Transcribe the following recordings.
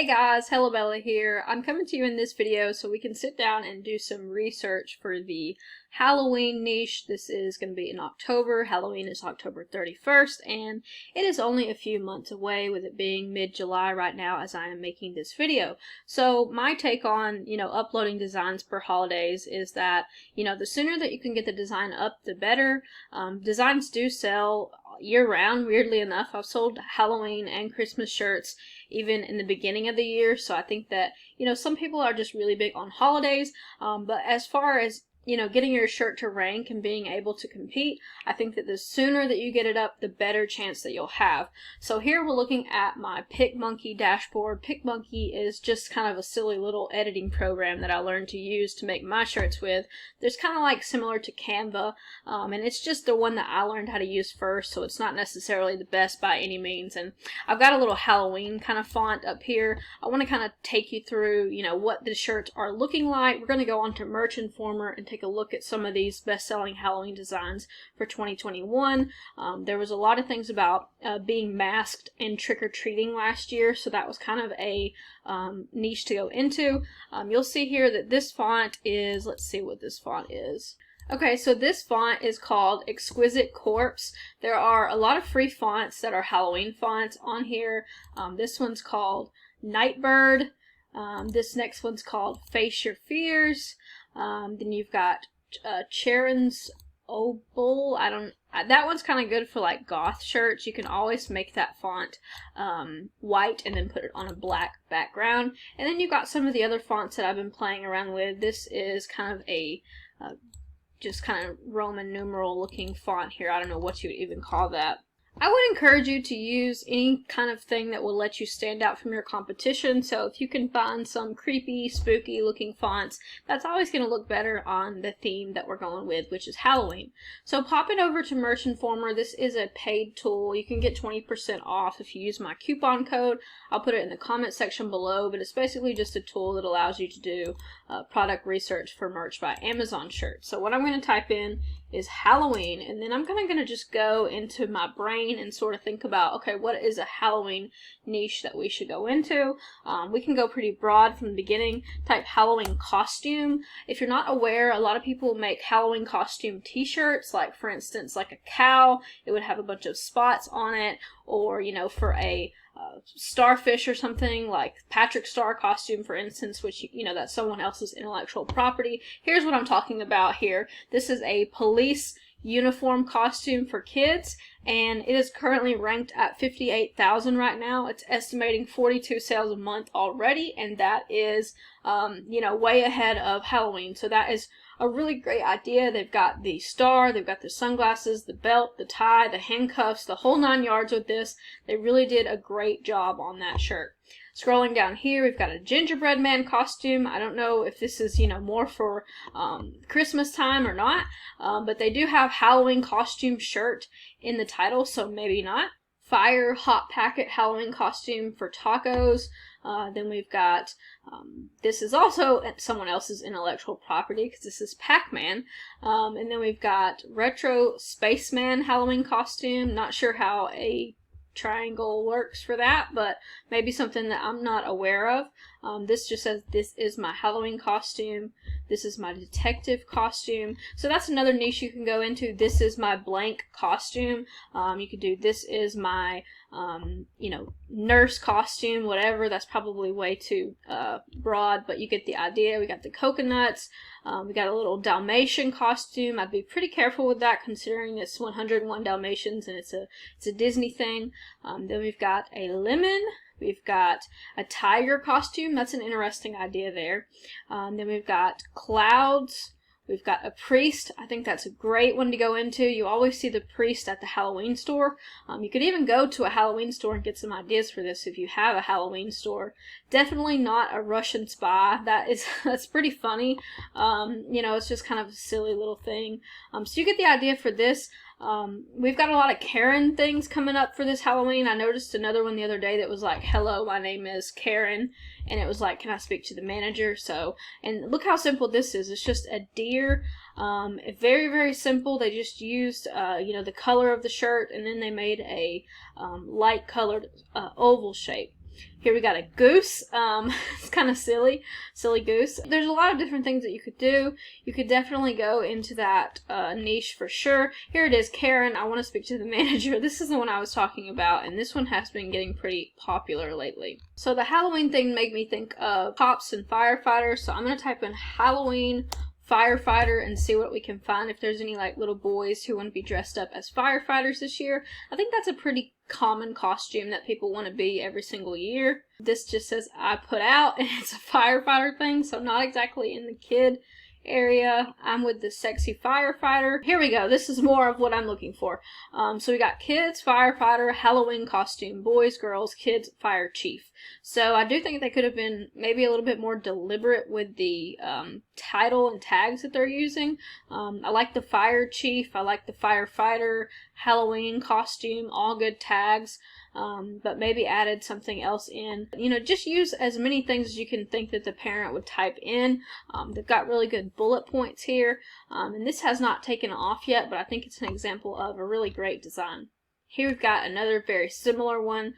Hey guys, Hello Bella here. I'm coming to you in this video so we can sit down and do some research for the Halloween niche. This is going to be in October. Halloween is October 31st, and it is only a few months away, with it being mid-July right now as I am making this video. So my take on, uploading designs for holidays is that, the sooner that you can get the design up, the better. Designs do sell year-round, weirdly enough. I've sold Halloween and Christmas shirts even in the beginning of the year, so I think that, some people are just really big on holidays, but as far as getting your shirt to rank and being able to compete, I think that the sooner that you get it up, the better chance that you'll have. So here we're looking at my PicMonkey dashboard. PicMonkey is just kind of a silly little editing program that I learned to use to make my shirts with. There's kind of like similar to Canva, and it's just the one that I learned how to use first, so it's not necessarily the best by any means. And I've got a little Halloween kind of font up here. I want to kind of take you through, what the shirts are looking like. We're going to go on to Merch Informer and take a look at some of these best-selling Halloween designs for 2021. There was a lot of things about being masked and trick-or-treating last year, so that was kind of a niche to go into. You'll see here that this font is, let's see what this font is. Okay, so this font is called Exquisite Corpse. There are a lot of free fonts that are Halloween fonts on here. This one's called Nightbird. This next one's called Face Your Fears. Then you've got Charon's Opal. That one's kind of good for like goth shirts. You can always make that font white and then put it on a black background. And then you've got some of the other fonts that I've been playing around with. This is kind of a just kind of Roman numeral looking font here. I don't know what you would even call that. I would encourage you to use any kind of thing that will let you stand out from your competition. So if you can find some creepy, spooky looking fonts, that's always going to look better on the theme that we're going with, which is Halloween. So pop it over to Merch Informer. This is a paid tool. You can get 20% off if you use my coupon code. I'll put it in the comment section below, but it's basically just a tool that allows you to do product research for merch by Amazon shirts. So what I'm going to type in is Halloween, and then I'm kind of going to just go into my brain and sort of think about, okay, what is a Halloween niche that we should go into? We can go pretty broad from the beginning. Type Halloween costume. If you're not aware, a lot of people make Halloween costume t-shirts, like for instance, like a cow, it would have a bunch of spots on it, or, for a starfish or something, like Patrick Star costume, for instance, which, that's someone else's intellectual property. Here's what I'm talking about here. This is a police uniform costume for kids, and it is currently ranked at 58,000 right now. It's estimating 42 sales a month already, and that is, way ahead of Halloween. So that is a really great idea. They've got the star, they've got the sunglasses, the belt, the tie, the handcuffs, the whole 9 yards with this. They really did a great job on that shirt. Scrolling down here, we've got a gingerbread man costume. I don't know if this is, more for Christmas time or not, but they do have Halloween costume shirt in the title, so maybe not. Fire Hot Packet Halloween costume for tacos. Then we've got, this is also someone else's intellectual property because this is Pac-Man. And then we've got Retro Spaceman Halloween costume. Not sure how a triangle works for that, but maybe something that I'm not aware of. This just says, this is my Halloween costume. This is my detective costume. So that's another niche you can go into. This is my blank costume. You could do, this is my, nurse costume, whatever. That's probably way too broad, but you get the idea. We got the coconuts. We got a little Dalmatian costume. I'd be pretty careful with that, considering it's 101 Dalmatians and it's a Disney thing. Then we've got a lemon. We've got a tiger costume. That's an interesting idea there. Then we've got clouds. We've got a priest. I think that's a great one to go into. You always see the priest at the Halloween store. You could even go to a Halloween store and get some ideas for this if you have a Halloween store. Definitely not a Russian spy. That's pretty funny. It's just kind of a silly little thing. So you get the idea for this. We've got a lot of Karen things coming up for this Halloween. I noticed another one the other day that was like, hello, my name is Karen, and it was like, can I speak to the manager? So, and look how simple this is. It's just a deer. Very, very simple. They just used, the color of the shirt, and then they made a light colored oval shape. Here we got a goose. It's kind of silly goose. There's a lot of different things that you could do. You could definitely go into that niche for sure. Here it is, Karen. I want to speak to the manager. This is the one I was talking about, and this one has been getting pretty popular lately. So the Halloween thing made me think of cops and firefighters. So I'm going to type in Halloween firefighter and see what we can find, if there's any like little boys who want to be dressed up as firefighters this year. I think that's a pretty common costume that people want to be every single year. This just says I put out, and it's a firefighter thing, so not exactly in the kid area. I'm with the sexy firefighter. Here we go. This is more of what I'm looking for. So we got kids, firefighter, Halloween costume, boys, girls, kids, fire chief. So I do think they could have been maybe a little bit more deliberate with the title and tags that they're using. I like the fire chief. I like the firefighter, Halloween costume, all good tags. But maybe added something else in. You know, just use as many things as you can think that the parent would type in. They've got really good bullet points here. And this has not taken off yet, but I think it's an example of a really great design. Here we've got another very similar one.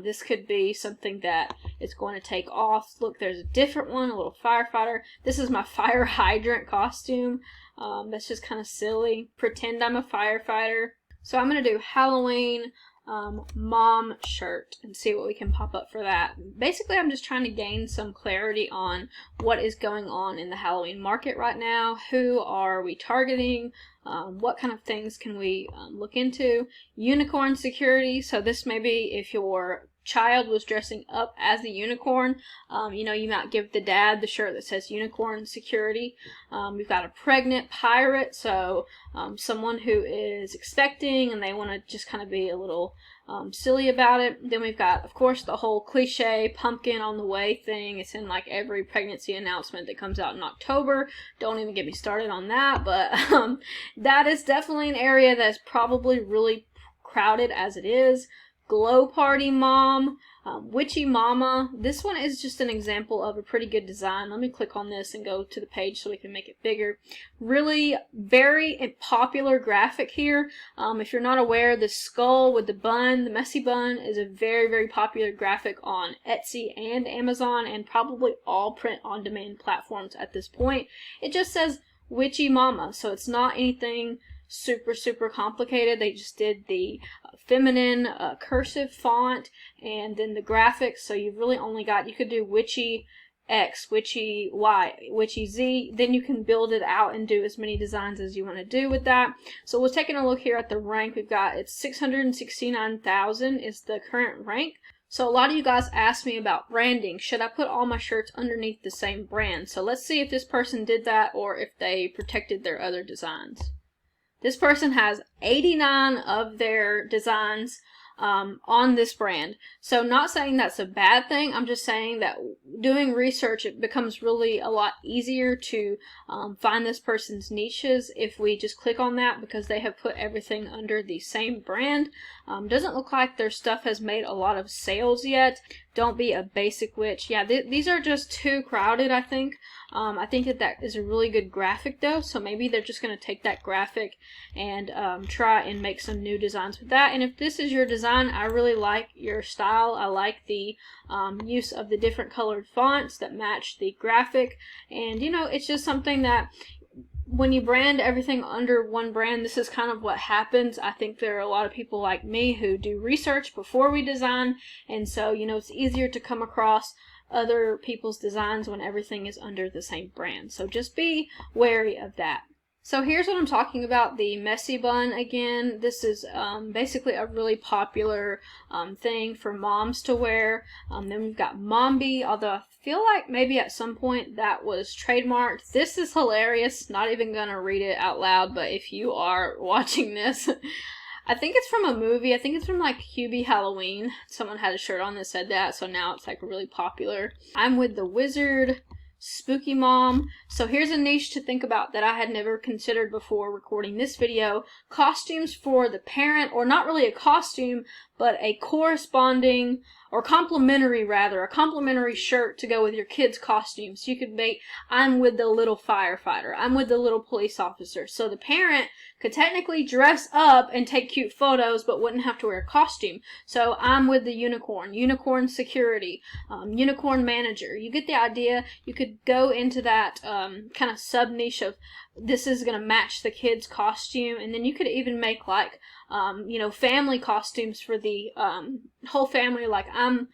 This could be something that is going to take off. Look, there's a different one, a little firefighter. This is my fire hydrant costume. That's just kind of silly. Pretend I'm a firefighter. So I'm going to do Halloween mom shirt and see what we can pop up for that. Basically, I'm just trying to gain some clarity on what is going on in the Halloween market right now. Who are we targeting? What kind of things can we look into? Unicorn security. So this may be if your child was dressing up as a unicorn. You know, you might give the dad the shirt that says unicorn security. We've got a pregnant pirate, so someone who is expecting and they want to just kind of be a little silly about it. Then we've got, of course, the whole cliche pumpkin on the way thing. It's in like every pregnancy announcement that comes out in October. Don't even get me started on that, but that is definitely an area that's probably really crowded as it is. Glow party mom, witchy mama. This one is just an example of a pretty good design. Let me click on this and go to the page so we can make it bigger. Really very popular graphic here. If you're not aware, the skull with the bun, the messy bun, is a very, very popular graphic on Etsy and Amazon and probably all print-on-demand platforms at this point. It just says witchy mama, so it's not anything super complicated. They just did the feminine cursive font and then the graphics, so you've really only got, you could do witchy X, witchy Y, witchy Z, then you can build it out and do as many designs as you want to do with that. So we're taking a look here at the rank. We've got, it's 669,000 is the current rank. So a lot of you guys asked me about branding. Should I put all my shirts underneath the same brand? So let's see if this person did that or if they protected their other designs. This person has 89 of their designs on this brand. So not saying that's a bad thing. I'm just saying that doing research, it becomes really a lot easier to find this person's niches if we just click on that, because they have put everything under the same brand. Doesn't look like their stuff has made a lot of sales yet. Don't be a basic witch. Yeah, these are just too crowded, I think. I think that is a really good graphic though, so maybe they're just going to take that graphic and try and make some new designs with that. And if this is your design, I really like your style. I like the use of the different colored fonts that match the graphic, and you know, it's just something that when you brand everything under one brand, this is kind of what happens. I think there are a lot of people like me who do research before we design, and so, you know, it's easier to come across other people's designs when everything is under the same brand. So just be wary of that. So here's what I'm talking about, the messy bun again. This is basically a really popular thing for moms to wear. Then we've got Mombi, although I feel like maybe at some point that was trademarked. This is hilarious. Not even gonna read it out loud, but if you are watching this, I think it's from a movie. I think it's from like Hubie Halloween. Someone had a shirt on that said that, so now it's like really popular. I'm with the wizard, spooky mom. So here's a niche to think about that I had never considered before recording this video. Costumes for the parent, or not really a costume, but a corresponding or complimentary rather, a complimentary shirt to go with your kids' costumes. You could make, I'm with the little firefighter, I'm with the little police officer. So the parent could technically dress up and take cute photos, but wouldn't have to wear a costume. So I'm with the unicorn, unicorn security, unicorn manager. You get the idea. You could go into that kind of sub niche of this is going to match the kid's costume, and then you could even make like family costumes for the whole family. Like I'm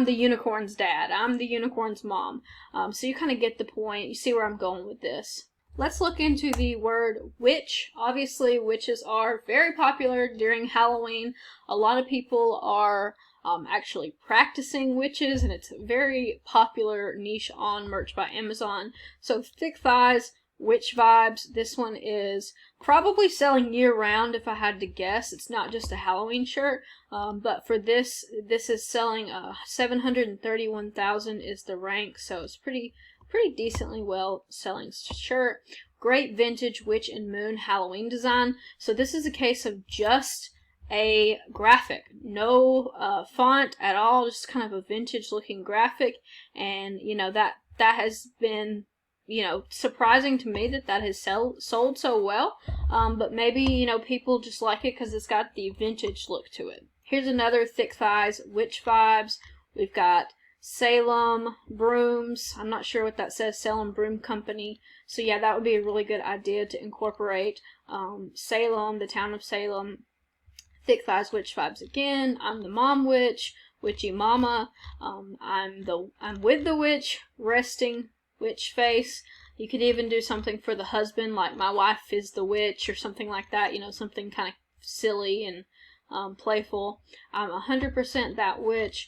the unicorn's dad, I'm the unicorn's mom. So you kind of get the point. You see where I'm going with this. Let's look into the word witch. Obviously, witches are very popular during Halloween. A lot of people are actually practicing witches, and it's a very popular niche on merch by Amazon. So thick thighs, witch vibes. This one is probably selling year-round if I had to guess. It's not just a Halloween shirt, but for this is selling 731,000 is the rank, so it's pretty decently well selling shirt. Great vintage witch and moon Halloween design. So this is a case of just a graphic, no font at all, just kind of a vintage looking graphic. And that has been surprising to me that has sold so well. But maybe people just like it because it's got the vintage look to it. Here's another thick thighs witch vibes. We've got Salem Brooms. I'm not sure what that says. Salem Broom Company. So yeah, that would be a really good idea to incorporate Salem, the town of Salem. Thick thighs witch vibes again. I'm the mom witch, witchy mama. I'm with the witch, resting witch face. You could even do something for the husband, like my wife is the witch or something like that. Something kind of silly and playful. I'm 100% that witch.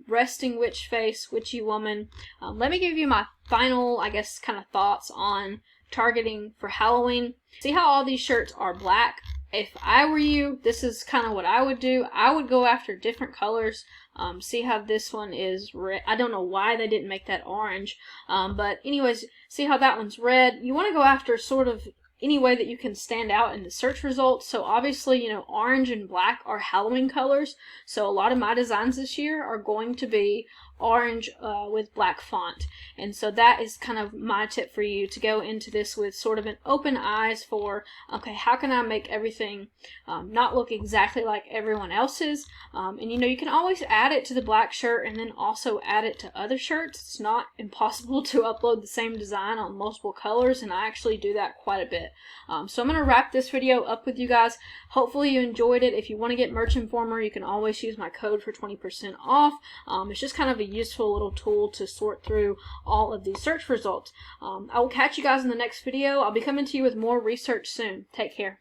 Resting witch face, witchy woman. Let me give you my final, I guess, kind of thoughts on targeting for Halloween. See how all these shirts are black? If I were you, this is kind of what I would do. I would go after different colors. See how this one is red. I don't know why they didn't make that orange. But anyways, see how that one's red. You want to go after sort of any way that you can stand out in the search results. So obviously, orange and black are Halloween colors. So a lot of my designs this year are going to be orange with black font. And so that is kind of my tip for you, to go into this with sort of an open eyes for, okay, how can I make everything not look exactly like everyone else's? And you can always add it to the black shirt and then also add it to other shirts. It's not impossible to upload the same design on multiple colors, and I actually do that quite a bit. So I'm going to wrap this video up with you guys. Hopefully you enjoyed it. If you want to get Merch Informer, you can always use my code for 20% off. It's just kind of a useful little tool to sort through all of these search results. I will catch you guys in the next video. I'll be coming to you with more research soon. Take care.